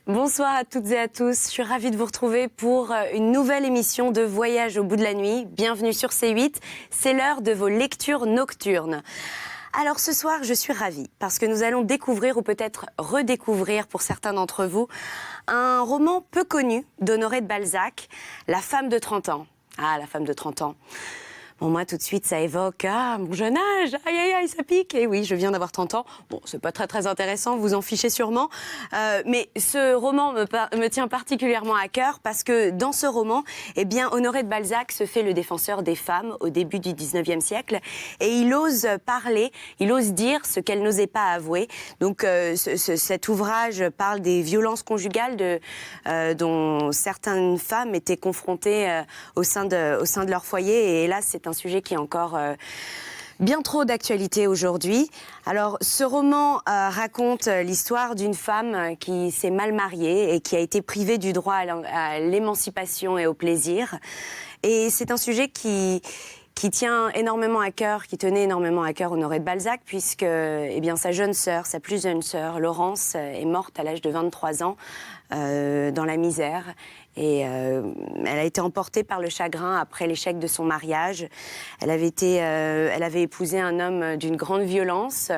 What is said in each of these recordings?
Bonsoir à toutes et à tous, je suis ravie de vous retrouver pour une nouvelle émission de Voyage au bout de la nuit. Bienvenue sur C8, c'est l'heure de vos lectures nocturnes. Alors ce soir, je suis ravie parce que nous allons découvrir ou peut-être redécouvrir pour certains d'entre vous un roman peu connu d'Honoré de Balzac, La femme de 30 ans. Ah, la femme de 30 ans. Bon, moi, tout de suite, ça évoque mon jeune âge. Aïe, aïe, aïe, ça pique. Et oui, je viens d'avoir 30 ans. Bon, c'est pas très intéressant, vous en fichez sûrement. Mais ce roman me tient particulièrement à cœur parce que dans ce roman, eh bien, Honoré de Balzac se fait le défenseur des femmes au début du 19e siècle. Et il ose parler, il ose dire ce qu'elle n'osait pas avouer. Donc, cet ouvrage parle des violences conjugales dont certaines femmes étaient confrontées au sein de leur foyer. Et hélas, c'est un sujet qui est encore bien trop d'actualité aujourd'hui. Alors, ce roman raconte l'histoire d'une femme qui s'est mal mariée et qui a été privée du droit à l'émancipation et au plaisir. Et c'est un sujet qui tient énormément à cœur, qui tenait énormément à cœur Honoré de Balzac, puisque eh bien, sa jeune sœur, sa plus jeune sœur, Laurence, est morte à l'âge de 23 ans dans la misère. Et elle a été emportée par le chagrin après l'échec de son mariage. Elle avait épousé un homme d'une grande violence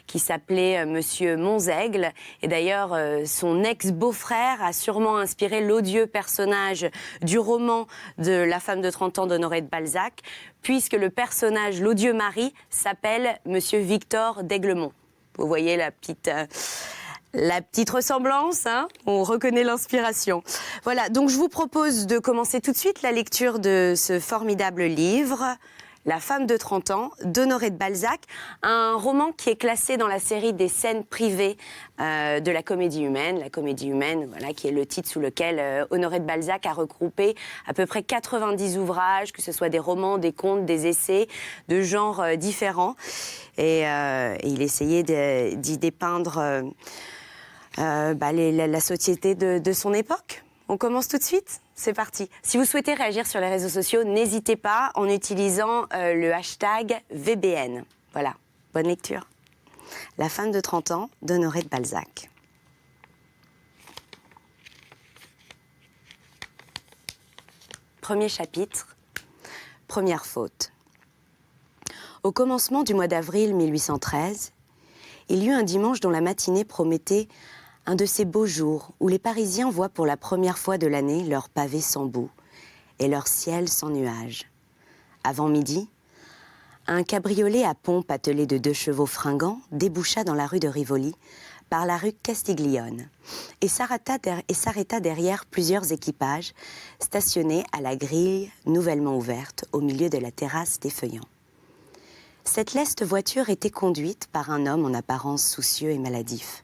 qui s'appelait Monsieur Monzègle. Et d'ailleurs, son ex-beau-frère a sûrement inspiré l'odieux personnage du roman de La femme de 30 ans d'Honoré de Balzac, puisque le personnage, l'odieux mari, s'appelle Monsieur Victor d'Aiglemont. Vous voyez la petite ressemblance, hein, on reconnaît l'inspiration. Voilà, donc je vous propose de commencer tout de suite la lecture de ce formidable livre, La femme de 30 ans, d'Honoré de Balzac, un roman qui est classé dans la série des scènes privées de la Comédie humaine. La Comédie humaine, voilà, qui est le titre sous lequel Honoré de Balzac a regroupé à peu près 90 ouvrages, que ce soit des romans, des contes, des essais, de genres différents. Et il essayait d'y dépeindre la société de son époque. On commence tout de suite ? C'est parti. Si vous souhaitez réagir sur les réseaux sociaux, n'hésitez pas en utilisant le hashtag VBN. Voilà, bonne lecture. La femme de 30 ans d'Honoré de Balzac. Premier chapitre, première faute. Au commencement du mois d'avril 1813, il y eut un dimanche dont la matinée promettait un de ces beaux jours où les Parisiens voient pour la première fois de l'année leurs pavés sans boue et leur ciel sans nuages. Avant midi, un cabriolet à pompe attelé de 2 chevaux fringants déboucha dans la rue de Rivoli par la rue Castiglione et s'arrêta derrière plusieurs équipages stationnés à la grille nouvellement ouverte au milieu de la terrasse des Feuillants. Cette leste voiture était conduite par un homme en apparence soucieux et maladif.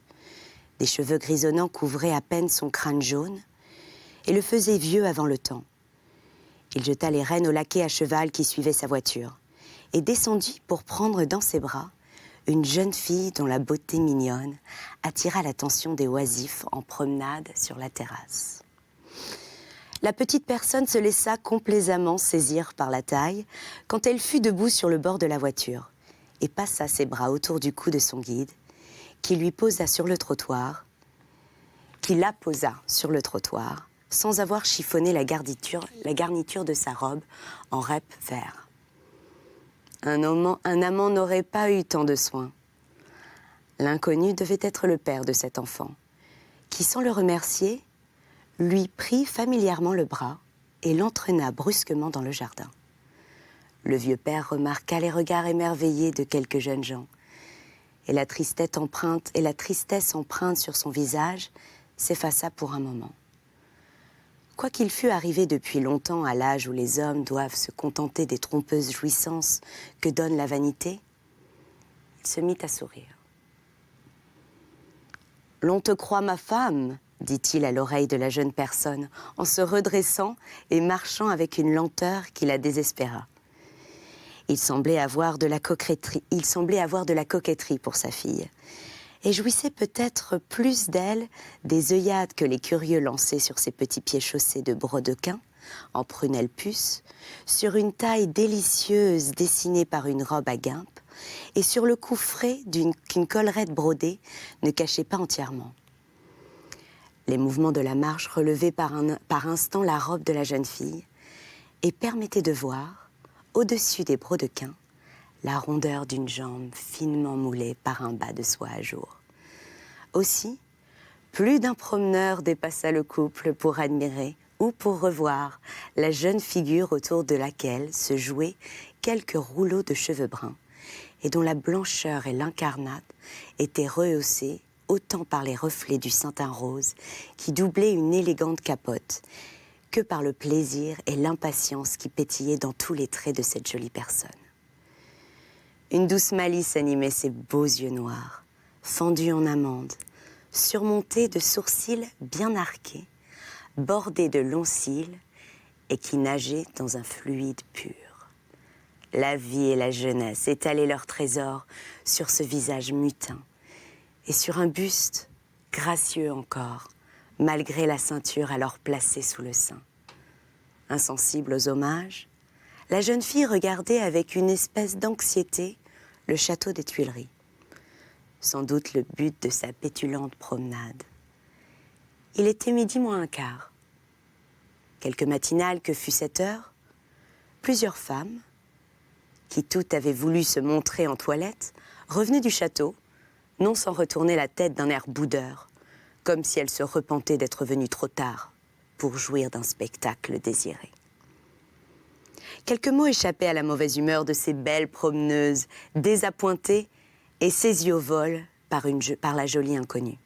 Des cheveux grisonnants couvraient à peine son crâne jaune et le faisaient vieux avant le temps. Il jeta les rênes au laquais à cheval qui suivait sa voiture et descendit pour prendre dans ses bras une jeune fille dont la beauté mignonne attira l'attention des oisifs en promenade sur la terrasse. La petite personne se laissa complaisamment saisir par la taille quand elle fut debout sur le bord de la voiture et passa ses bras autour du cou de son guide, qui la posa sur le trottoir, sans avoir chiffonné la garniture de sa robe en rep vert. Un amant n'aurait pas eu tant de soin. L'inconnu devait être le père de cet enfant, qui, sans le remercier, lui prit familièrement le bras et l'entraîna brusquement dans le jardin. Le vieux père remarqua les regards émerveillés de quelques jeunes gens, et la tristesse empreinte sur son visage s'effaça pour un moment. Quoiqu'il fût arrivé depuis longtemps à l'âge où les hommes doivent se contenter des trompeuses jouissances que donne la vanité, il se mit à sourire. « L'on te croit ma femme ?» dit-il à l'oreille de la jeune personne, en se redressant et marchant avec une lenteur qui la désespéra. Il semblait avoir de la coquetterie pour sa fille, et jouissait peut-être plus d'elle des œillades que les curieux lançaient sur ses petits pieds chaussés de brodequins, en prunelle puce, sur une taille délicieuse dessinée par une robe à guimpe, et sur le cou frais qu'une collerette brodée ne cachait pas entièrement. Les mouvements de la marche relevaient par instant la robe de la jeune fille et permettaient de voir, au-dessus des brodequins, la rondeur d'une jambe finement moulée par un bas de soie à jour. Aussi, plus d'un promeneur dépassa le couple pour admirer ou pour revoir la jeune figure autour de laquelle se jouaient quelques rouleaux de cheveux bruns et dont la blancheur et l'incarnate étaient rehaussées autant par les reflets du satin rose qui doublait une élégante capote que par le plaisir et l'impatience qui pétillaient dans tous les traits de cette jolie personne. Une douce malice animait ses beaux yeux noirs, fendus en amande, surmontés de sourcils bien arqués, bordés de longs cils et qui nageaient dans un fluide pur. La vie et la jeunesse étalaient leurs trésors sur ce visage mutin et sur un buste gracieux encore, malgré la ceinture alors placée sous le sein. Insensible aux hommages, la jeune fille regardait avec une espèce d'anxiété le château des Tuileries. Sans doute le but de sa pétulante promenade. Il était 12:15. Quelque matinale que fût cette heure, plusieurs femmes, qui toutes avaient voulu se montrer en toilette, revenaient du château, non sans retourner la tête d'un air boudeur, comme si elles se repentaient d'être venues trop tard pour jouir d'un spectacle désiré. Quelques mots échappaient à la mauvaise humeur de ces belles promeneuses, désappointées et saisies au vol par la jolie inconnue,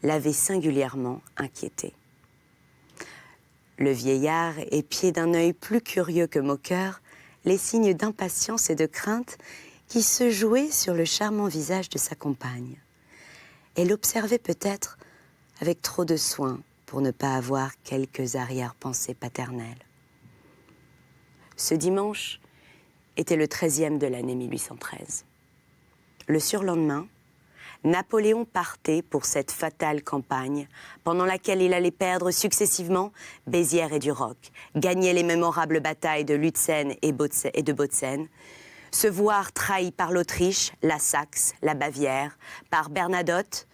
l'avaient singulièrement inquiétée. Le vieillard épiait d'un œil plus curieux que moqueur les signes d'impatience et de crainte qui se jouaient sur le charmant visage de sa compagne. Et l'observait peut-être avec trop de soin pour ne pas avoir quelques arrière-pensées paternelles. Ce dimanche était le 13e de l'année 1813. Le surlendemain, Napoléon partait pour cette fatale campagne pendant laquelle il allait perdre successivement Béziers et Duroc, gagner les mémorables batailles de Lutzen et de Bautzen, se voir trahi par l'Autriche, la Saxe, la Bavière, par Bernadotte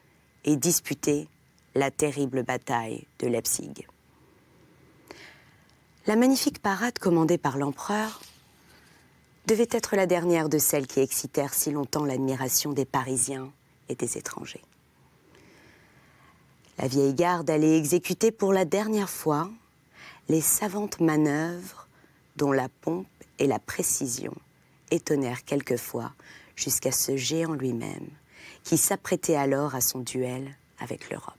et disputer la terrible bataille de Leipzig. La magnifique parade commandée par l'empereur devait être la dernière de celles qui excitèrent si longtemps l'admiration des Parisiens et des étrangers. La vieille garde allait exécuter pour la dernière fois les savantes manœuvres dont la pompe et la précision étonnèrent quelquefois jusqu'à ce géant lui-même, qui s'apprêtait alors à son duel avec l'Europe.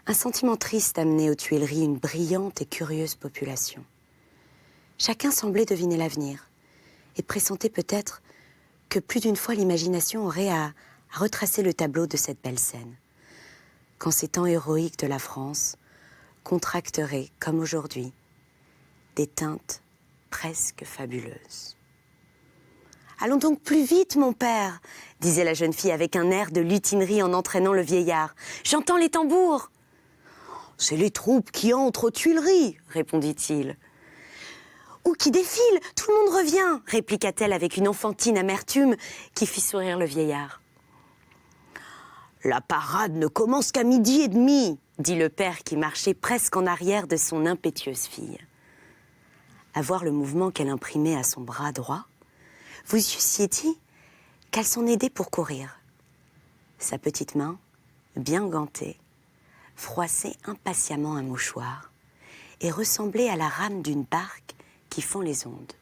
Un sentiment triste amenait aux Tuileries une brillante et curieuse population. Chacun semblait deviner l'avenir et pressentait peut-être que plus d'une fois l'imagination aurait à retracer le tableau de cette belle scène, quand ces temps héroïques de la France contracteraient, comme aujourd'hui, des teintes presque fabuleuses. « Allons donc plus vite, mon père !» disait la jeune fille avec un air de lutinerie en entraînant le vieillard. « J'entends les tambours !»« C'est les troupes qui entrent aux Tuileries !» répondit-il. « Ou qui défilent, tout le monde revient !» répliqua-t-elle avec une enfantine amertume qui fit sourire le vieillard. « La parade ne commence qu'à 12:30 !» dit le père qui marchait presque en arrière de son impétueuse fille. À voir le mouvement qu'elle imprimait à son bras droit, vous eussiez dit qu'elle s'en aidait pour courir. Sa petite main, bien gantée, froissait impatiemment un mouchoir et ressemblait à la rame d'une barque qui fond les ondes.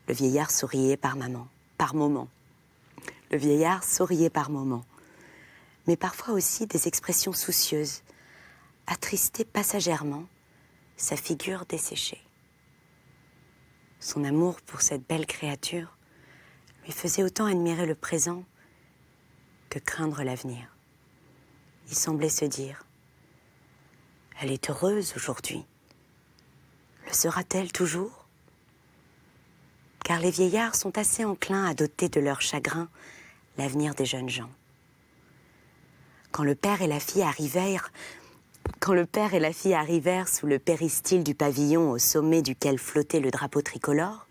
Le vieillard souriait par moments. Le vieillard souriait par moments, mais parfois aussi des expressions soucieuses, attristaient passagèrement sa figure desséchée. Son amour pour cette belle créature lui faisait autant admirer le présent que craindre l'avenir. Il semblait se dire « Elle est heureuse aujourd'hui. Le sera-t-elle toujours ?» Car les vieillards sont assez enclins à doter de leur chagrin l'avenir des jeunes gens. Quand le père et la fille arrivèrent sous le péristyle du pavillon au sommet duquel flottait le drapeau tricolore,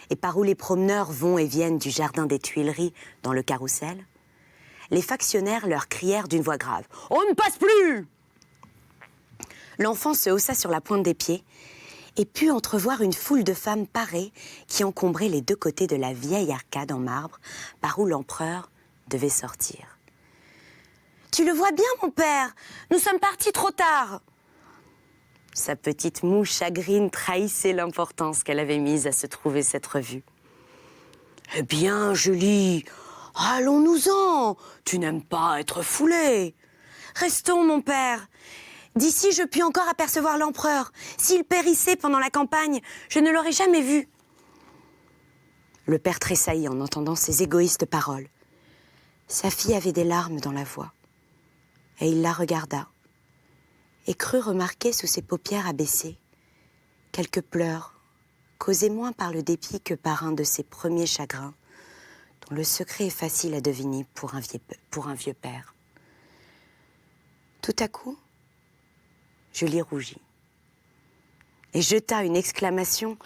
et par où les promeneurs vont et viennent du jardin des Tuileries dans le carrousel, les factionnaires leur crièrent d'une voix grave « On ne passe plus !» L'enfant se haussa sur la pointe des pieds et put entrevoir une foule de femmes parées qui encombraient les deux côtés de la vieille arcade en marbre par où l'empereur devait sortir. « Tu le vois bien, mon père, nous sommes partis trop tard !» Sa petite moue chagrine trahissait l'importance qu'elle avait mise à se trouver cette revue. « Eh bien, Julie, allons-nous-en, tu n'aimes pas être foulée. »« Restons, mon père. D'ici, je puis encore apercevoir l'empereur. S'il périssait pendant la campagne, je ne l'aurais jamais vu. » Le père tressaillit en entendant ces égoïstes paroles. Sa fille avait des larmes dans la voix. Et il la regarda et crut remarquer sous ses paupières abaissées quelques pleurs, causés moins par le dépit que par un de ses premiers chagrins, dont le secret est facile à deviner pour un vieux père. Tout à coup, Julie rougit et jeta une exclamation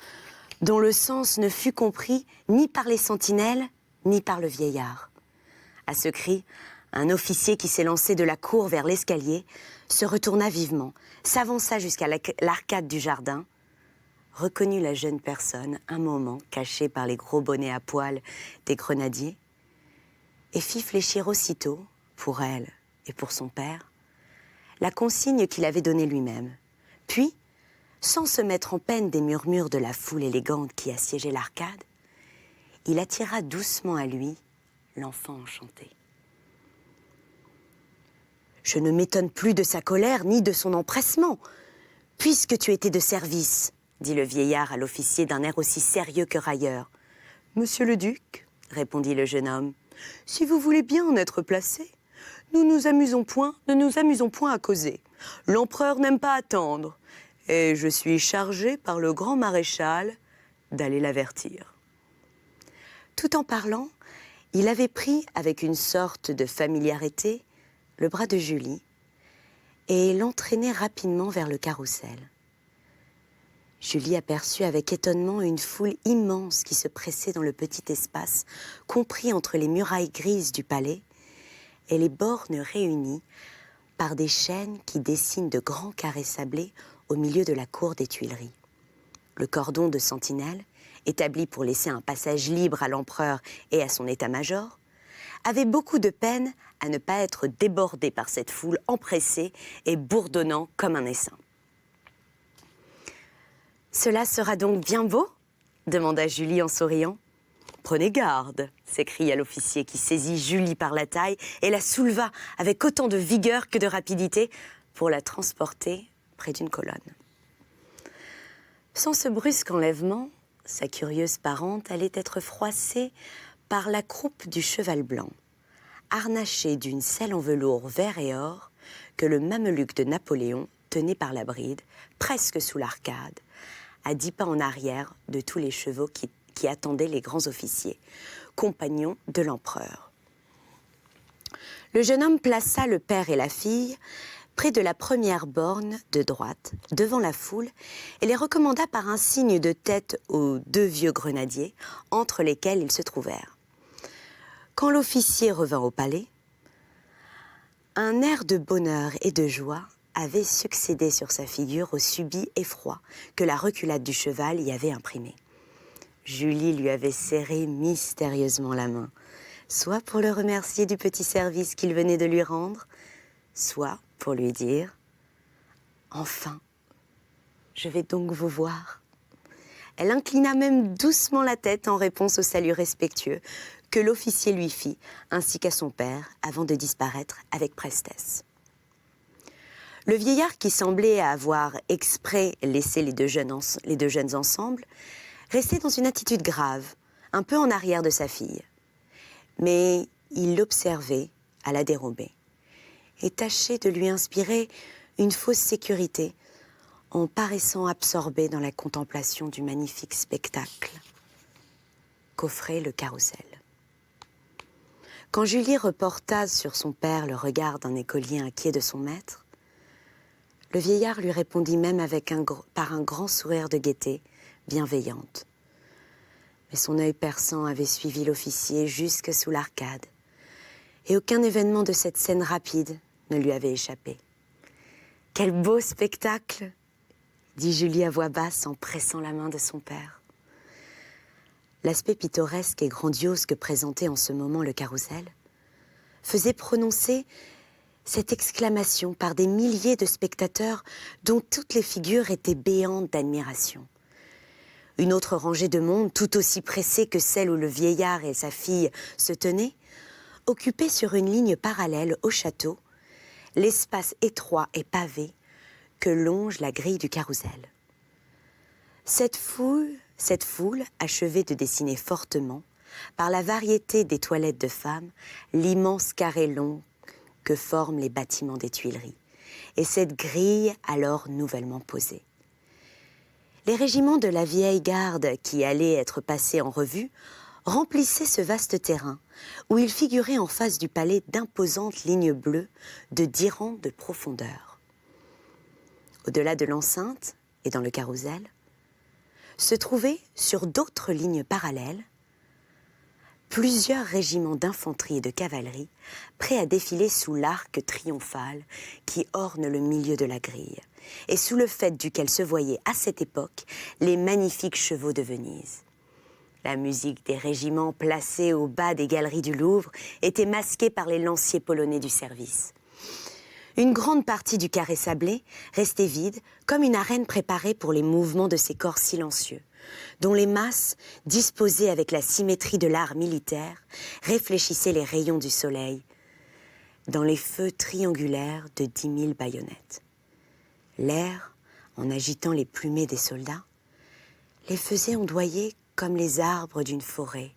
dont le sens ne fut compris ni par les sentinelles ni par le vieillard. À ce cri, un officier qui s'élançait de la cour vers l'escalier se retourna vivement, s'avança jusqu'à l'arcade du jardin, reconnut la jeune personne un moment cachée par les gros bonnets à poils des grenadiers et fit fléchir aussitôt, pour elle et pour son père, la consigne qu'il avait donnée lui-même. Puis, sans se mettre en peine des murmures de la foule élégante qui assiégeait l'arcade, il attira doucement à lui l'enfant enchanté. « Je ne m'étonne plus de sa colère ni de son empressement, puisque tu étais de service, » dit le vieillard à l'officier d'un air aussi sérieux que railleur. « Monsieur le duc, » répondit le jeune homme, « si vous voulez bien en être placé, ne nous amusons point à causer. L'empereur n'aime pas attendre, et je suis chargé par le grand maréchal d'aller l'avertir. » Tout en parlant, il avait pris, avec une sorte de familiarité, le bras de Julie et l'entraînait rapidement vers le carrousel. Julie aperçut avec étonnement une foule immense qui se pressait dans le petit espace compris entre les murailles grises du palais et les bornes réunies par des chaînes qui dessinent de grands carrés sablés au milieu de la cour des Tuileries. Le cordon de sentinelle, établi pour laisser un passage libre à l'empereur et à son état-major, avait beaucoup de peine à ne pas être débordé par cette foule empressée et bourdonnant comme un essaim. « Cela sera donc bien beau ?» demanda Julie en souriant. « Prenez garde !» s'écria l'officier qui saisit Julie par la taille et la souleva avec autant de vigueur que de rapidité pour la transporter près d'une colonne. Sans ce brusque enlèvement, sa curieuse parente allait être froissée par la croupe du cheval blanc, harnaché d'une selle en velours vert et or que le mameluc de Napoléon tenait par la bride, presque sous l'arcade, à 10 pas en arrière de tous les chevaux qui attendaient les grands officiers, compagnons de l'empereur. Le jeune homme plaça le père et la fille près de la première borne de droite, devant la foule, et les recommanda par un signe de tête aux 2 vieux grenadiers, entre lesquels ils se trouvèrent. Quand l'officier revint au palais, un air de bonheur et de joie avait succédé sur sa figure au subit effroi que la reculade du cheval y avait imprimé. Julie lui avait serré mystérieusement la main, soit pour le remercier du petit service qu'il venait de lui rendre, soit pour lui dire « Enfin, je vais donc vous voir ». Elle inclina même doucement la tête en réponse au salut respectueux que l'officier lui fit, ainsi qu'à son père, avant de disparaître avec prestesse. Le vieillard, qui semblait avoir exprès laissé les deux jeunes ensemble, restait dans une attitude grave, un peu en arrière de sa fille. Mais il l'observait à la dérobée et tâchait de lui inspirer une fausse sécurité en paraissant absorbé dans la contemplation du magnifique spectacle qu'offrait le carrousel. Quand Julie reporta sur son père le regard d'un écolier inquiet de son maître, le vieillard lui répondit même par un grand sourire de gaieté bienveillante. Mais son œil perçant avait suivi l'officier jusque sous l'arcade, Et aucun événement de cette scène rapide ne lui avait échappé. « Quel beau spectacle !» dit Julie à voix basse en pressant la main de son père. L'aspect pittoresque et grandiose que présentait en ce moment le carrousel faisait prononcer cette exclamation par des milliers de spectateurs dont toutes les figures étaient béantes d'admiration. Une autre rangée de monde, tout aussi pressée que celle où le vieillard et sa fille se tenaient, occupait sur une ligne parallèle au château l'espace étroit et pavé que longe la grille du carrousel. Cette foule achevait de dessiner fortement, par la variété des toilettes de femmes, l'immense carré long que forment les bâtiments des Tuileries, et cette grille alors nouvellement posée. Les régiments de la vieille garde qui allaient être passés en revue remplissaient ce vaste terrain, où il figurait en face du palais d'imposantes lignes bleues de 10 rangs de profondeur. Au-delà de l'enceinte et dans le carrousel, se trouvaient sur d'autres lignes parallèles plusieurs régiments d'infanterie et de cavalerie prêts à défiler sous l'arc triomphal qui orne le milieu de la grille et sous le faîte duquel se voyaient à cette époque les magnifiques chevaux de Venise. La musique des régiments placés au bas des galeries du Louvre était masquée par les lanciers polonais du service. Une grande partie du carré sablé restait vide, comme une arène préparée pour les mouvements de ces corps silencieux, dont les masses, disposées avec la symétrie de l'art militaire, réfléchissaient les rayons du soleil dans les feux triangulaires de 10 000 baïonnettes. L'air, en agitant les plumées des soldats, les faisait ondoyer comme les arbres d'une forêt,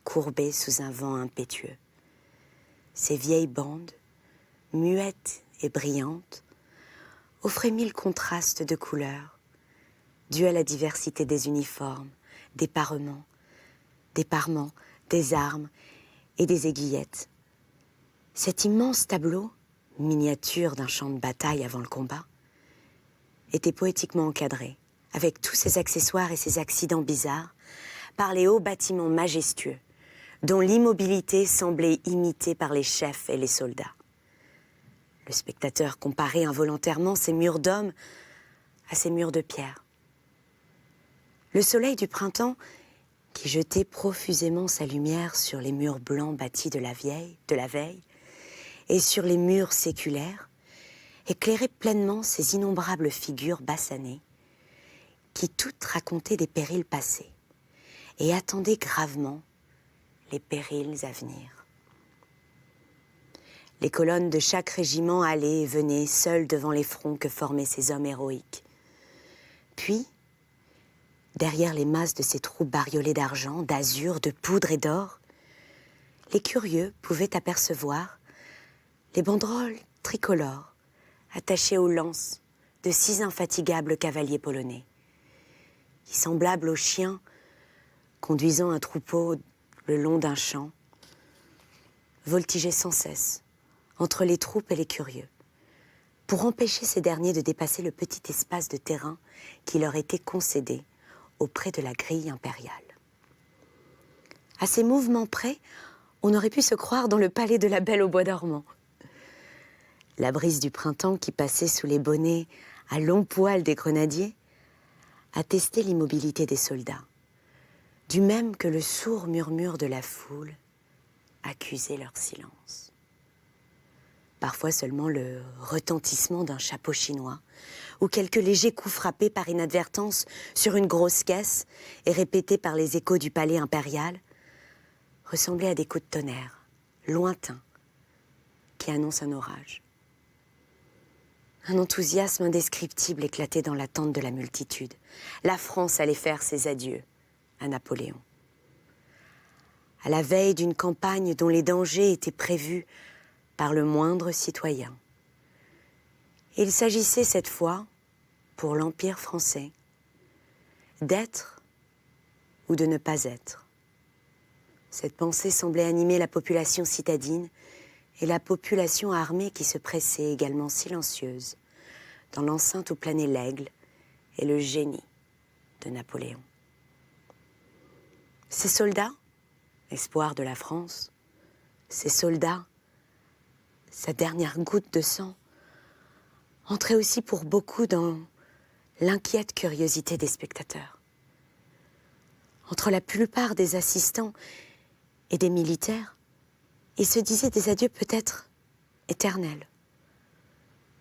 courbés sous un vent impétueux. Ces vieilles bandes, muettes et brillantes, offraient 1000 contrastes de couleurs, dus à la diversité des uniformes, des parements, des armes et des aiguillettes. Cet immense tableau, miniature d'un champ de bataille avant le combat, était poétiquement encadré, avec tous ses accessoires et ses accidents bizarres, par les hauts bâtiments majestueux, dont l'immobilité semblait imitée par les chefs et les soldats. Le spectateur comparait involontairement ces murs d'hommes à ces murs de pierre. Le soleil du printemps, qui jetait profusément sa lumière sur les murs blancs bâtis de la veille, et sur les murs séculaires, éclairait pleinement ces innombrables figures bassanées, qui toutes racontaient des périls passés et attendaient gravement les périls à venir. Les colonnes de chaque régiment allaient et venaient seules devant les fronts que formaient ces hommes héroïques. Puis, derrière les masses de ces troupes bariolées d'argent, d'azur, de poudre et d'or, les curieux pouvaient apercevoir les banderoles tricolores attachées aux lances de 6 infatigables cavaliers polonais, qui, semblables aux chiens conduisant un troupeau le long d'un champ, voltigeaient sans cesse entre les troupes et les curieux, pour empêcher ces derniers de dépasser le petit espace de terrain qui leur était concédé auprès de la grille impériale. À ces mouvements près, on aurait pu se croire dans le palais de la Belle au bois dormant. La brise du printemps qui passait sous les bonnets à longs poils des grenadiers attestait l'immobilité des soldats, du même que le sourd murmure de la foule accusait leur silence. Parfois seulement le retentissement d'un chapeau chinois ou quelques légers coups frappés par inadvertance sur une grosse caisse et répétés par les échos du palais impérial ressemblaient à des coups de tonnerre, lointains, qui annoncent un orage. Un enthousiasme indescriptible éclatait dans l'attente de la multitude. La France allait faire ses adieux à Napoléon. À la veille d'une campagne dont les dangers étaient prévus par le moindre citoyen. Il s'agissait cette fois, pour l'Empire français, d'être ou de ne pas être. Cette pensée semblait animer la population citadine et la population armée qui se pressait également silencieuse dans l'enceinte où planait l'aigle et le génie de Napoléon. Ces soldats, espoir de la France, ces soldats, sa dernière goutte de sang, entrait aussi pour beaucoup dans l'inquiète curiosité des spectateurs. Entre la plupart des assistants et des militaires, ils se disaient des adieux peut-être éternels.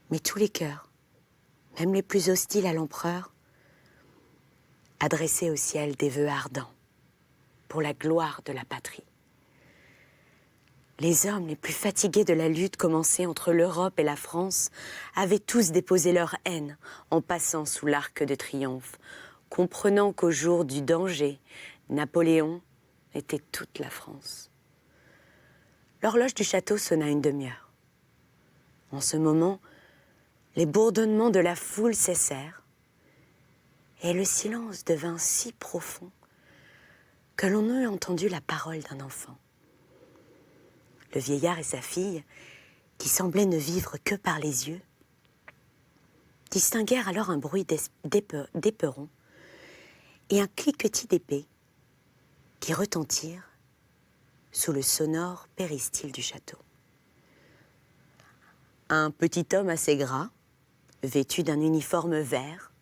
Mais tous les cœurs, même les plus hostiles à l'empereur, adressaient au ciel des vœux ardents pour la gloire de la patrie. Les hommes les plus fatigués de la lutte commencée entre l'Europe et la France avaient tous déposé leur haine en passant sous l'arc de triomphe, comprenant qu'au jour du danger, Napoléon était toute la France. L'horloge du château sonna une demi-heure. En ce moment, les bourdonnements de la foule cessèrent et le silence devint si profond que l'on eût entendu la parole d'un enfant. Le vieillard et sa fille, qui semblaient ne vivre que par les yeux, distinguèrent alors un bruit d'éperons et un cliquetis d'épées qui retentirent sous le sonore péristyle du château. Un petit homme assez gras, vêtu d'un uniforme vert,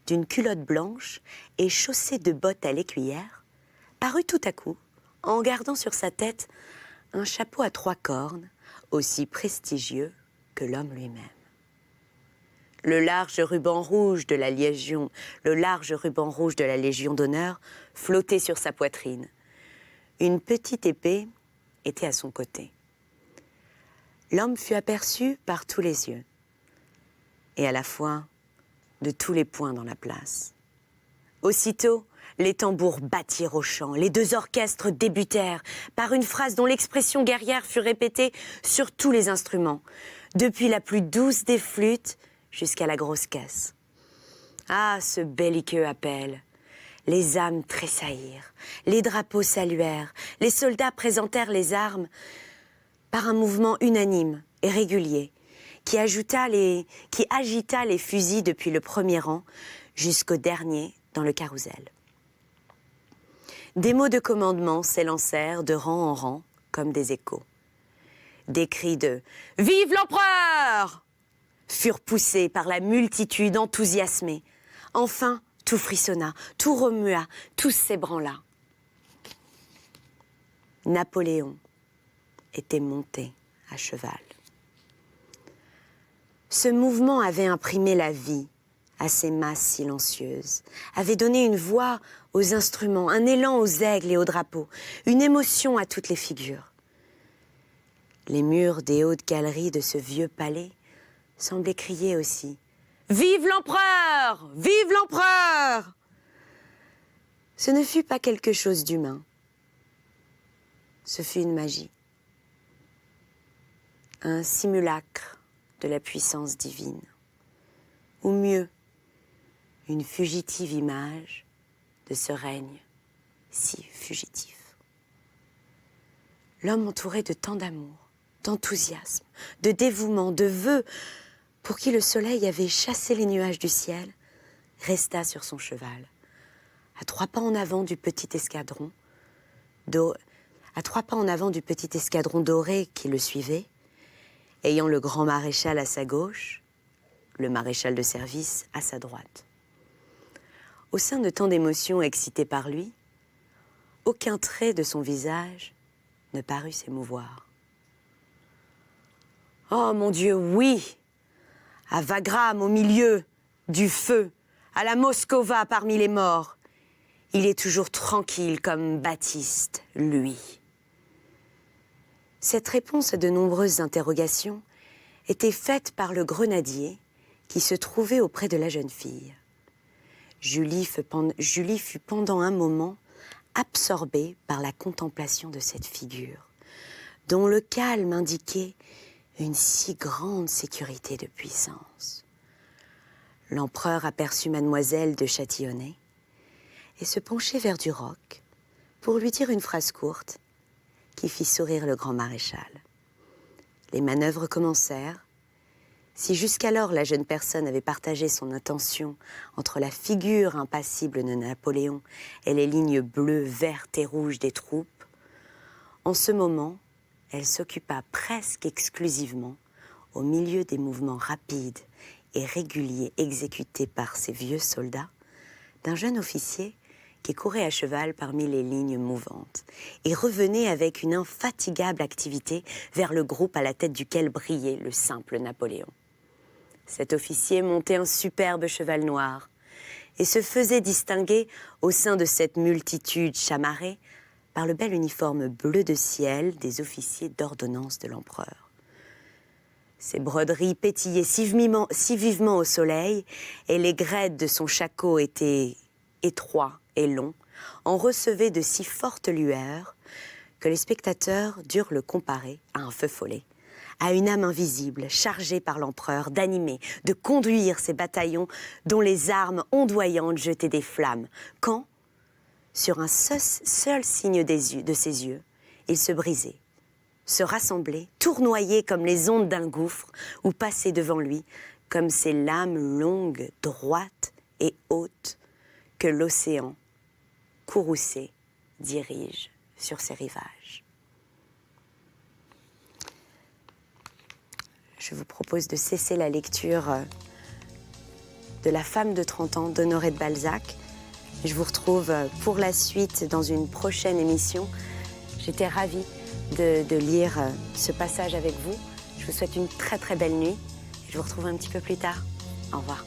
d'une culotte blanche et chaussé de bottes à l'écuyère, parut tout à coup, en gardant sur sa tête un chapeau à 3 cornes, aussi prestigieux que l'homme lui-même. Le large ruban rouge de la Légion d'honneur flottait sur sa poitrine. Une petite épée était à son côté. L'homme fut aperçu par tous les yeux, et à la fois de tous les points dans la place. Aussitôt, les tambours battirent au chant, les 2 orchestres débutèrent par une phrase dont l'expression guerrière fut répétée sur tous les instruments, depuis la plus douce des flûtes jusqu'à la grosse caisse. Ah, ce belliqueux appel! Les âmes tressaillirent, les drapeaux saluèrent, les soldats présentèrent les armes par un mouvement unanime et régulier qui agita les fusils depuis le premier rang jusqu'au dernier dans le carrousel. Des mots de commandement s'élancèrent de rang en rang comme des échos. Des cris de « Vive l'empereur !» furent poussés par la multitude enthousiasmée. Enfin, tout frissonna, tout remua, tout s'ébranla. Napoléon était monté à cheval. Ce mouvement avait imprimé la vie à ces masses silencieuses, avait donné une voix aux instruments, un élan aux aigles et aux drapeaux, une émotion à toutes les figures. Les murs des hautes galeries de ce vieux palais semblaient crier aussi « Vive l'empereur! Vive l'empereur !» Ce ne fut pas quelque chose d'humain. Ce fut une magie. Un simulacre de la puissance divine. Ou mieux, une fugitive image de ce règne si fugitif. L'homme entouré de tant d'amour, d'enthousiasme, de dévouement, de vœux, pour qui le soleil avait chassé les nuages du ciel, resta sur son cheval, à 3 pas en avant du petit escadron, doré qui le suivait, ayant le grand maréchal à sa gauche, le maréchal de service à sa droite. Au sein de tant d'émotions excitées par lui, aucun trait de son visage ne parut s'émouvoir. « Oh mon Dieu, oui! À Wagram, au milieu du feu, à la Moskova parmi les morts, il est toujours tranquille comme Baptiste, lui. » Cette réponse à de nombreuses interrogations était faite par le grenadier qui se trouvait auprès de la jeune fille. Julie fut pendant un moment absorbée par la contemplation de cette figure, dont le calme indiquait une si grande sécurité de puissance. L'empereur aperçut mademoiselle de Châtillonnay et se penchait vers Duroc pour lui dire une phrase courte qui fit sourire le grand maréchal. Les manœuvres commencèrent. Si jusqu'alors la jeune personne avait partagé son attention entre la figure impassible de Napoléon et les lignes bleues, vertes et rouges des troupes, en ce moment, elle s'occupa presque exclusivement au milieu des mouvements rapides et réguliers exécutés par ces vieux soldats, d'un jeune officier qui courait à cheval parmi les lignes mouvantes et revenait avec une infatigable activité vers le groupe à la tête duquel brillait le simple Napoléon. Cet officier montait un superbe cheval noir et se faisait distinguer au sein de cette multitude chamarrée par le bel uniforme bleu de ciel des officiers d'ordonnance de l'empereur. Ses broderies pétillaient si vivement au soleil et les graides de son shako étaient étroits et longs, en recevaient de si fortes lueurs que les spectateurs durent le comparer à un feu follet, à une âme invisible chargée par l'empereur d'animer, de conduire ses bataillons dont les armes ondoyantes jetaient des flammes, quand, sur un seul signe de ses yeux, il se brisait, se rassemblait, tournoyait comme les ondes d'un gouffre ou passait devant lui comme ces lames longues, droites et hautes que l'océan, courroucé, dirige sur ses rivages. Je vous propose de cesser la lecture de La femme de 30 ans d'Honoré de Balzac. Je vous retrouve pour la suite dans une prochaine émission. J'étais ravie de lire ce passage avec vous. Je vous souhaite une très très belle nuit. Je vous retrouve un petit peu plus tard. Au revoir.